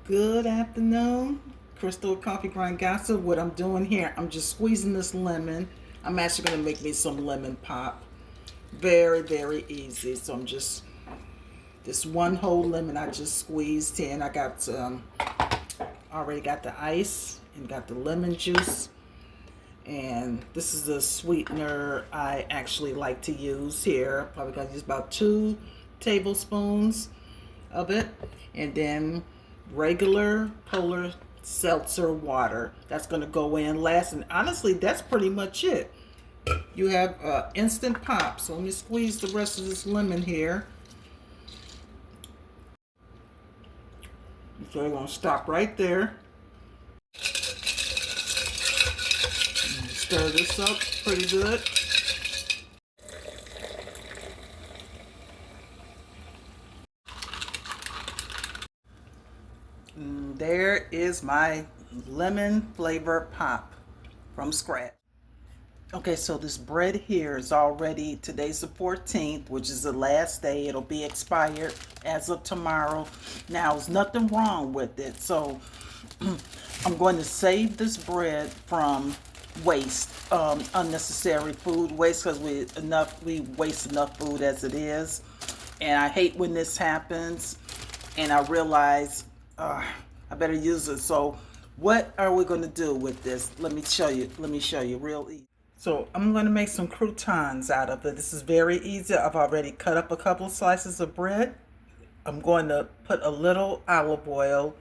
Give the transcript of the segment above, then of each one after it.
Good afternoon, Crystal Coffee Grind Gossip. What I'm doing here, I'm just squeezing this lemon. I'm actually going to make me some lemon pop. Very, very easy. So I'm just, this one whole lemon I just squeezed in. I got, already got the ice and got the lemon juice. And this is a sweetener I actually like to use here. Probably going to use about 2 tablespoons of it. And then regular polar seltzer water. That's going to go in last. And honestly, that's pretty much it. You have instant pop. So let me squeeze the rest of this lemon here. So we're going to stop right there. Stir this up pretty good. And there is my lemon flavor pop from scratch. Okay, so this bread here is already, today's the 14th, which is the last day. It'll be expired as of tomorrow. Now, there's nothing wrong with it. So I'm going to save this bread from waste, unnecessary food waste, because we waste enough food as it is. And I hate when this happens. And I realize I better use it. So what are we going to do with this? Let me show you real easy. So I'm going to make some croutons out of it. This is very easy. I've already cut up a couple of slices of bread. I'm going to put a little olive oil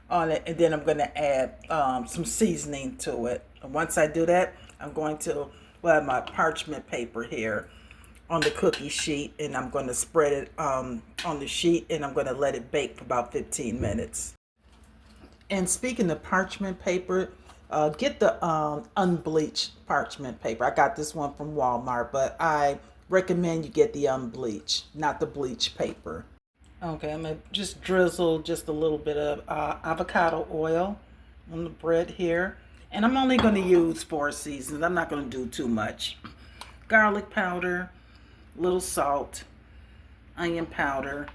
on it, and then I'm going to add some seasoning to it. And once I do that, I'm going to have my parchment paper here on the cookie sheet, and I'm going to spread it on the sheet, and I'm going to let it bake for about 15 minutes. And speaking of parchment paper, get the unbleached parchment paper. I got this one from Walmart, but I recommend you get the unbleached, not the bleached paper. Okay, I'm going to just drizzle just a little bit of avocado oil on the bread here. And I'm only going to use 4 seasons. I'm not going to do too much. Garlic powder, little salt, onion powder,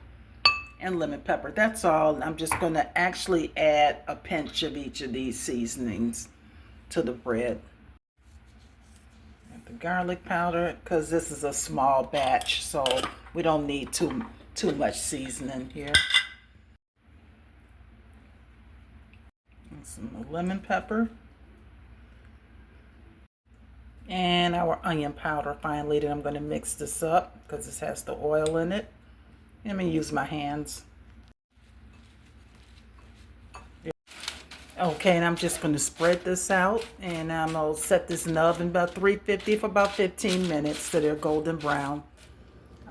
and lemon pepper. That's all. I'm just going to actually add a pinch of each of these seasonings to the bread. The garlic powder, because this is a small batch, so we don't need too much seasoning here. And some lemon pepper. And our onion powder finally. Then I'm going to mix this up because this has the oil in it. Let me use my hands. Okay, and I'm just going to spread this out, and I'm going to set this in the oven about 350 for about 15 minutes so they're golden brown.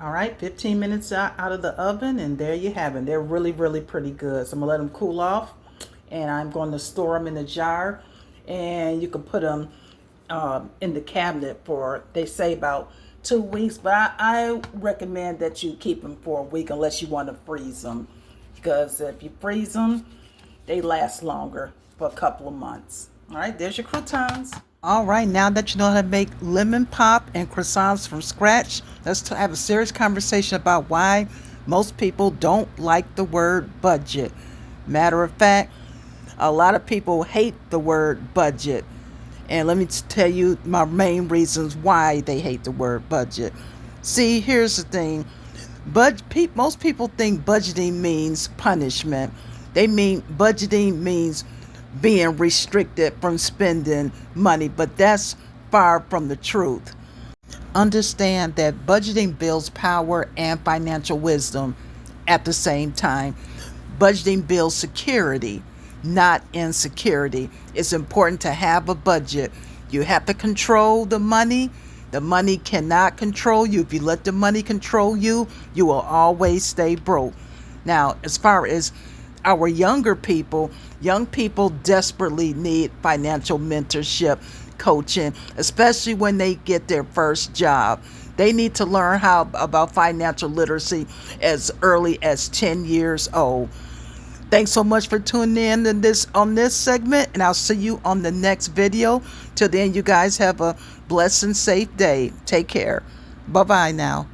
All right, 15 minutes out of the oven, and there you have it. They're really, really pretty good. So I'm going to let them cool off, and I'm going to store them in a jar, and you can put them in the cabinet for, they say, about 2 weeks, but I recommend that you keep them for a week unless you want to freeze them, because if you freeze them, they last longer for a couple of months. All right, there's your croutons. All right, now that you know how to make lemon pop and croissants from scratch, let's have a serious conversation about why most people don't like the word budget. Matter of fact, a lot of people hate the word budget. And let me tell you my main reasons why they hate the word budget. See, here's the thing. Most people think budgeting means punishment. They mean budgeting means being restricted from spending money, but that's far from the truth. Understand that budgeting builds power and financial wisdom at the same time. Budgeting builds security, not insecurity. It's important to have a budget. You have to control the money. The money cannot control you. If you let the money control you, you will always stay broke. Now, as far as our young people desperately need financial mentorship, coaching, especially when they get their first job. They need to learn about financial literacy as early as 10 years old. Thanks so much for tuning in on this segment, and I'll see you on the next video. Till then, you guys have a blessed and safe day. Take care. Bye-bye now.